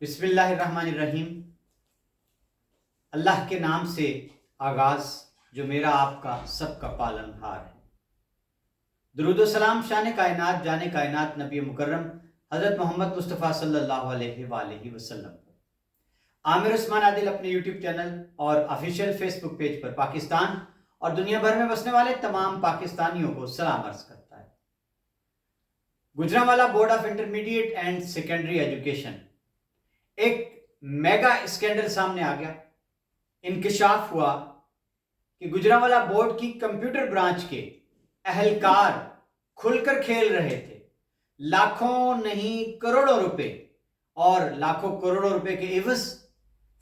بسم اللہ الرحمن الرحیم۔ اللہ کے نام سے آغاز جو میرا آپ کا سب کا پالن ہار ہے۔ درود و سلام شان کائنات جان کائنات نبی مکرم حضرت محمد مصطفیٰ صلی اللہ علیہ وآلہ وسلم پر۔ عامر عثمان عادل اپنے یوٹیوب چینل اور آفیشیل فیس بک پیج پر پاکستان اور دنیا بھر میں بسنے والے تمام پاکستانیوں کو سلام عرض کرتا ہے۔ Gujranwala board of intermediate and secondary education ایک میگا اسکینڈل سامنے آ گیا۔ انکشاف ہوا کہ گجرانوالہ بورڈ کی کمپیوٹر برانچ کے اہلکار کھل کر کھیل رہے تھے۔ لاکھوں نہیں کروڑوں روپے اور لاکھوں کروڑوں روپے کے عوض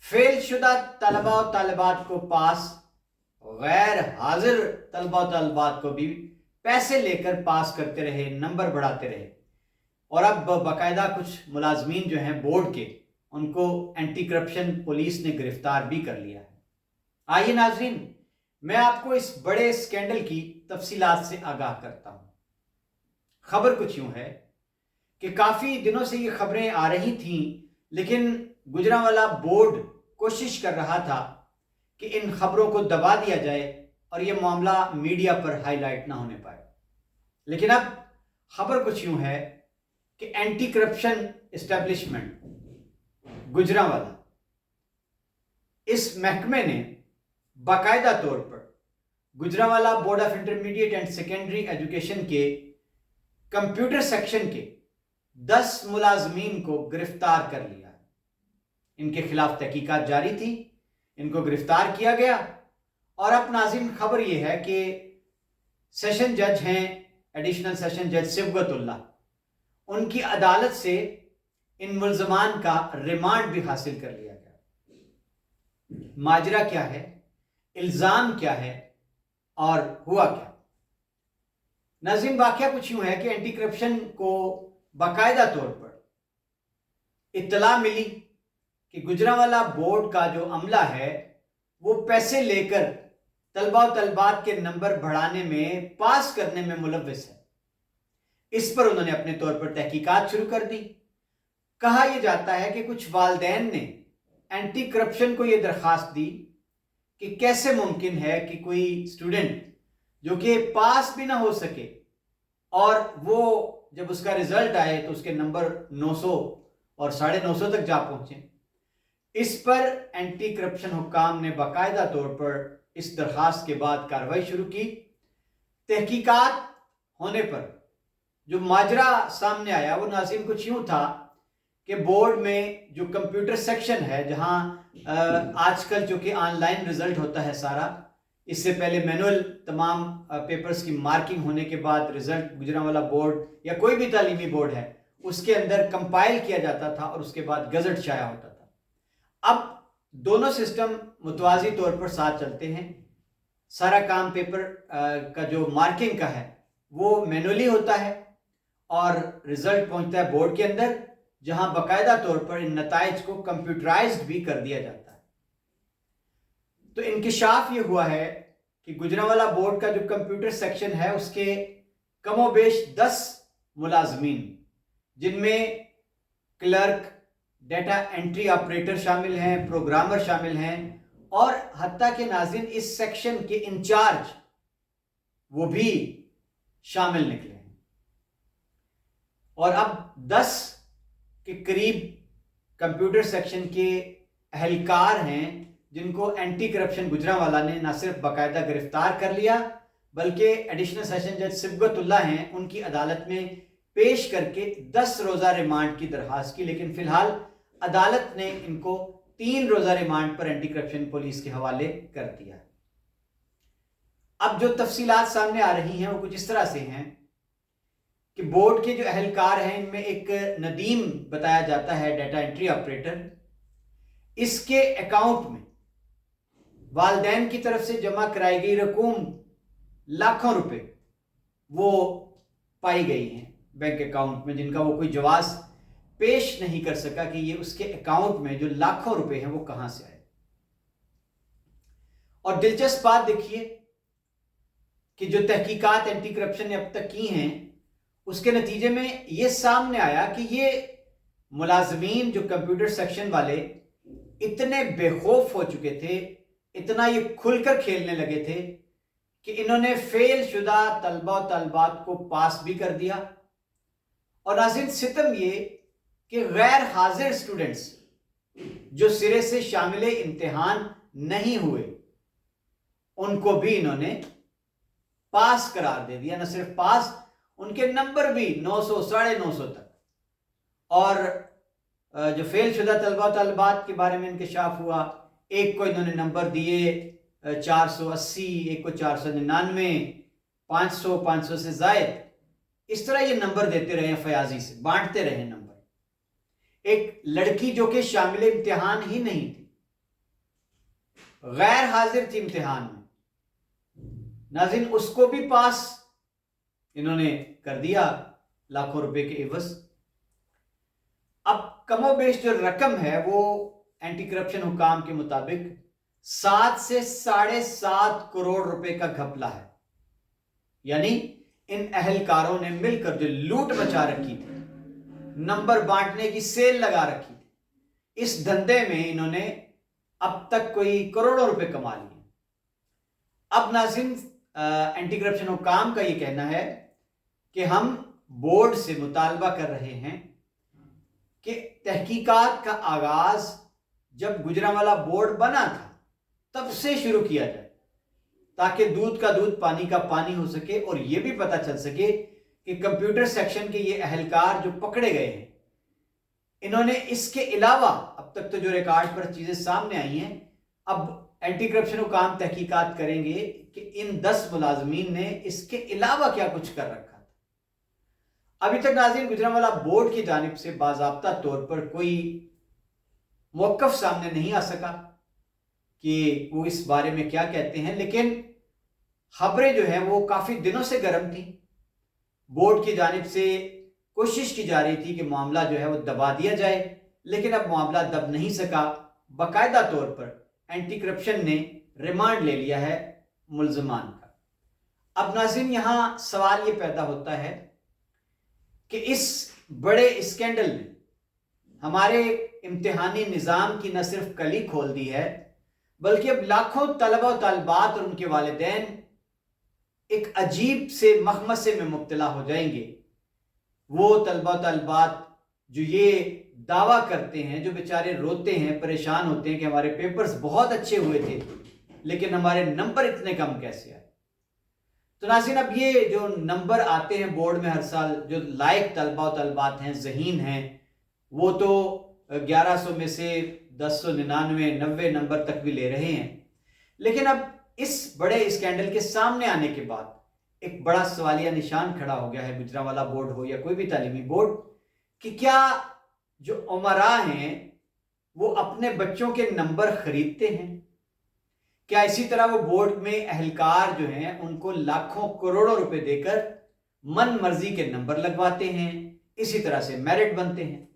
فیل شدہ طلبہ و طالبات کو پاس، غیر حاضر طلبہ و طالبات کو بھی پیسے لے کر پاس کرتے رہے، نمبر بڑھاتے رہے۔ اور اب باقاعدہ کچھ ملازمین جو ہیں بورڈ کے، ان کو اینٹی کرپشن پولیس نے گرفتار بھی کر لیا ہے۔ آئیے ناظرین، میں آپ کو اس بڑے اسکینڈل کی تفصیلات سے آگاہ کرتا ہوں۔ خبر کچھ یوں ہے کہ کافی دنوں سے یہ خبریں آ رہی تھیں، لیکن گجرانوالہ بورڈ کوشش کر رہا تھا کہ ان خبروں کو دبا دیا جائے اور یہ معاملہ میڈیا پر ہائی لائٹ نہ ہونے پائے۔ لیکن اب خبر کچھ یوں ہے کہ اینٹی کرپشن اسٹیبلشمنٹ گجرانوالہ، اس محکمے نے باقاعدہ طور پر Gujranwala board of intermediate and secondary education کے کمپیوٹر سیکشن کے 10 ملازمین کو گرفتار کر لیا۔ ان کے خلاف تحقیقات جاری تھی، ان کو گرفتار کیا گیا۔ اور اب ناظرین خبر یہ ہے کہ سیشن جج ہیں ایڈیشنل سیشن جج صبغت اللہ، ان کی عدالت سے ان ملزمان کا ریمانڈ بھی حاصل کر لیا گیا۔ ماجرا کیا ہے، الزام کیا ہے اور ہوا کیا؟ ناظرین واقعہ کچھ یوں ہے کہ اینٹی کرپشن کو باقاعدہ طور پر اطلاع ملی کہ گجرانوالہ بورڈ کا جو عملہ ہے وہ پیسے لے کر طلبہ و طالبات کے نمبر بڑھانے میں، پاس کرنے میں ملوث ہے۔ اس پر انہوں نے اپنے طور پر تحقیقات شروع کر دی۔ کہا یہ جاتا ہے کہ کچھ والدین نے اینٹی کرپشن کو یہ درخواست دی کہ کیسے ممکن ہے کہ کوئی اسٹوڈنٹ جو کہ پاس بھی نہ ہو سکے اور وہ جب اس کا رزلٹ آئے تو اس کے نمبر 900 اور 950 تک جا پہنچے۔ اس پر اینٹی کرپشن حکام نے باقاعدہ طور پر اس درخواست کے بعد کارروائی شروع کی۔ تحقیقات ہونے پر جو ماجرا سامنے آیا وہ ناظرین کچھ یوں تھا کہ بورڈ میں جو کمپیوٹر سیکشن ہے، جہاں آج کل جو کہ آن لائن رزلٹ ہوتا ہے سارا، اس سے پہلے مینول تمام پیپرز کی مارکنگ ہونے کے بعد رزلٹ گجرانوالہ بورڈ یا کوئی بھی تعلیمی بورڈ ہے اس کے اندر کمپائل کیا جاتا تھا اور اس کے بعد گزٹ شائع ہوتا تھا۔ اب دونوں سسٹم متوازی طور پر ساتھ چلتے ہیں۔ سارا کام پیپر کا جو مارکنگ کا ہے وہ مینولی ہوتا ہے اور رزلٹ پہنچتا ہے بورڈ کے اندر، جہاں باقاعدہ طور پر ان نتائج کو کمپیوٹرائزڈ بھی کر دیا جاتا ہے۔ تو انکشاف یہ ہوا ہے کہ گجرانوالہ بورڈ کا جو کمپیوٹر سیکشن ہے اس کے کم و بیش 10 ملازمین، جن میں کلرک، ڈیٹا انٹری آپریٹر شامل ہیں، پروگرامر شامل ہیں، اور حتیٰ کہ ناظرین اس سیکشن کے انچارج وہ بھی شامل نکلے ہیں۔ اور اب 10 کے قریب کمپیوٹر سیکشن کے اہلکار ہیں جن کو اینٹی کرپشن گجرانوالہ نے نہ صرف باقاعدہ گرفتار کر لیا بلکہ ایڈیشنل سیشن جج صبغت اللہ ہیں، ان کی عدالت میں پیش کر کے 10 روزہ ریمانڈ کی درخواست کی۔ لیکن فی الحال عدالت نے ان کو 3 روزہ ریمانڈ پر اینٹی کرپشن پولیس کے حوالے کر دیا۔ اب جو تفصیلات سامنے آ رہی ہیں وہ کچھ اس طرح سے ہیں کہ بورڈ کے جو اہلکار ہیں ان میں ایک ندیم بتایا جاتا ہے ڈیٹا انٹری آپریٹر، اس کے اکاؤنٹ میں والدین کی طرف سے جمع کرائی گئی رقوم لاکھوں روپے وہ پائی گئی ہیں بینک اکاؤنٹ میں، جن کا وہ کوئی جواز پیش نہیں کر سکا کہ یہ اس کے اکاؤنٹ میں جو لاکھوں روپے ہیں وہ کہاں سے آئے۔ اور دلچسپ بات دیکھیے کہ جو تحقیقات اینٹی کرپشن نے اب تک کی ہیں اس کے نتیجے میں یہ سامنے آیا کہ یہ मुलाजमीन जो कंप्यूटर सेक्शन वाले इतने बेखौफ हो चुके थे, इतना ये खुलकर खेलने लगे थे कि इन्होंने फेल शुदा तलबा और तलबात को पास भी कर दिया। और नाज़रीन, सितम ये कि गैर हाजिर स्टूडेंट्स जो सिरे से शामिल इम्तिहान नहीं हुए, उनको भी इन्होंने पास करार दे दिया। न सिर्फ पास, उनके नंबर भी 900 950 तक। और जो फेल शुदा तलबा तलबात के बारे में इंकशाफ हुआ, एक को इन्होंने नंबर दिए 480, एक को 499, 500, 500 से जायद, इस तरह ये नंबर देते रहे, फयाजी से बांटते रहे नंबर। एक लड़की जो कि शामिल इम्तिहान ही नहीं थी, गैर हाजिर थी इम्तिहान में, नाज़रीन, उसको भी पास इन्होंने कर दिया लाखों रुपए के एवज। अब कमोबेश जो रकम है वो एंटी करप्शन हुकाम के मुताबिक 7 से 7.5 करोड़ रुपए का घपला है। यानी इन अहलकारों ने मिलकर जो लूट मचा रखी थी, नंबर बांटने की सेल लगा रखी थी, इस धंधे में इन्होंने अब तक कोई करोड़ों रुपए कमा लिए। अब नाज़रीन, एंटी करप्शन हुकाम का ये कहना है कि हम बोर्ड से मुतालबा कर रहे हैं कि तहकीकात का आगाज जब गुजरांवाला बोर्ड बना था तब से शुरू किया जाए, ताकि दूध का दूध पानी का पानी हो सके और यह भी पता चल सके कि कंप्यूटर सेक्शन के ये अहलकार जो पकड़े गए हैं, इन्होंने इसके अलावा अब तक तो जो रिकॉर्ड पर चीजें सामने आई हैं, अब एंटी करप्शन हुकाम तहकीकात करेंगे कि इन 10 मुलाजमीन ने इसके अलावा क्या कुछ कर रखा था। अभी तक नाज़रीन, गुजरांवाला बोर्ड की जानिब से बाज़ाब्ता तौर पर कोई मौक़िफ़ सामने नहीं आ सका कि वो इस बारे में क्या कहते हैं, लेकिन खबरें जो हैं वो काफ़ी दिनों से गर्म थी। बोर्ड की जानिब से कोशिश की जा रही थी कि मामला जो है वो दबा दिया जाए, लेकिन अब मामला दब नहीं सका। बाकायदा तौर पर एंटी करप्शन ने रिमांड ले लिया है मुल्ज़मान का। अब नाज़रीन, यहाँ सवाल ये पैदा होता है कि इस बड़े स्कैंडल ने हमारे इम्तिहानी निज़ाम की न सिर्फ कली खोल दी है, बल्कि अब लाखों तलबा और तलबात और उनके वालिदैन एक अजीब से मखमसे में मुब्तला हो जाएंगे। वो तलबा और तलबात जो ये दावा करते हैं, जो बेचारे रोते हैं, परेशान होते हैं कि हमारे पेपर्स बहुत अच्छे हुए थे लेकिन हमारे नंबर इतने कम कैसे आए। तो नाज़रीन, अब ये जो नंबर आते हैं बोर्ड में हर साल, जो लायक तलबा और तलबात हैं, ज़हीन हैं, वो तो 1100 में से 1099, 90 नंबर तक भी ले रहे हैं। लेकिन अब इस बड़े स्कैंडल के सामने आने के बाद एक बड़ा सवालिया निशान खड़ा हो गया है, गुजरांवाला बोर्ड हो या कोई भी तालीमी बोर्ड, कि क्या जो उमरा हैं वो अपने बच्चों के नंबर खरीदते हैं? क्या इसी तरह वो बोर्ड में अहलकार जो हैं उनको लाखों करोड़ों रुपए देकर मन मर्जी के नंबर लगवाते हैं, इसी तरह से मेरिट बनते हैं?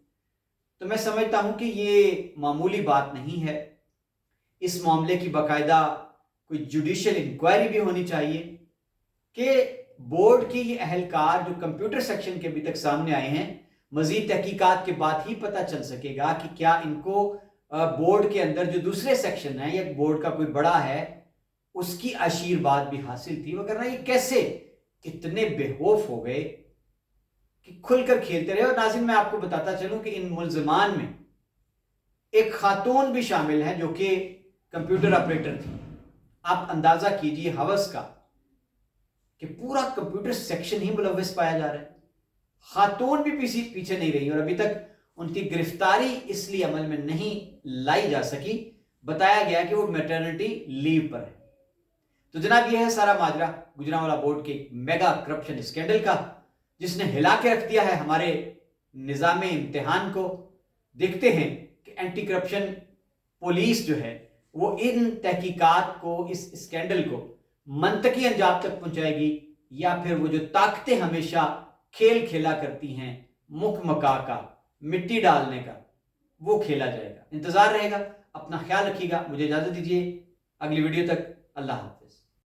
तो मैं समझता हूं कि ये मामूली बात नहीं है। इस मामले की बाकायदा कोई जुडिशियल इंक्वायरी भी होनी चाहिए कि बोर्ड के ये अहलकार जो कंप्यूटर सेक्शन के अभी तक सामने आए हैं, मजीद तहकीकात के बाद ही पता चल सकेगा कि क्या इनको बोर्ड के अंदर जो दूसरे सेक्शन है या बोर्ड का कोई बड़ा है उसकी आशीर्वाद भी हासिल थी, वगैरह। ये कैसे इतने बेखौफ हो गए कि खुलकर खेलते रहे। और नाज़रीन, मैं आपको बताता चलूं कि इन मुल्ज़मान में एक खातून भी शामिल है जो कि कंप्यूटर ऑपरेटर थी। आप अंदाजा कीजिए हवस का कि पूरा कंप्यूटर सेक्शन ही मुलव्वस पाया जा रहा है, खातून भी पीछे नहीं रही, और अभी तक उनकी गिरफ्तारी इसलिए अमल में नहीं लाई जा सकी, बताया गया कि वो मैटरनिटी लीव पर है। तो जनाब, यह है सारा माजरा गुजरांवाला बोर्ड के मेगा करप्शन स्कैंडल का, जिसने हिला के रख दिया है हमारे निज़ाम इम्तिहान को। देखते हैं कि एंटी करप्शन पुलिस जो है वो इन तहकीकात को, इस स्कैंडल को मंतकी अंजाम तक पहुंचाएगी, या फिर वो जो ताकतें हमेशा खेल खेला करती हैं मुख मका का, मिट्टी डालने का, वो खेला जाएगा। इंतजार रहेगा। अपना ख्याल रखिएगा। मुझे इजाजत दीजिए। अगली वीडियो तक अल्लाह हाफ़िज़।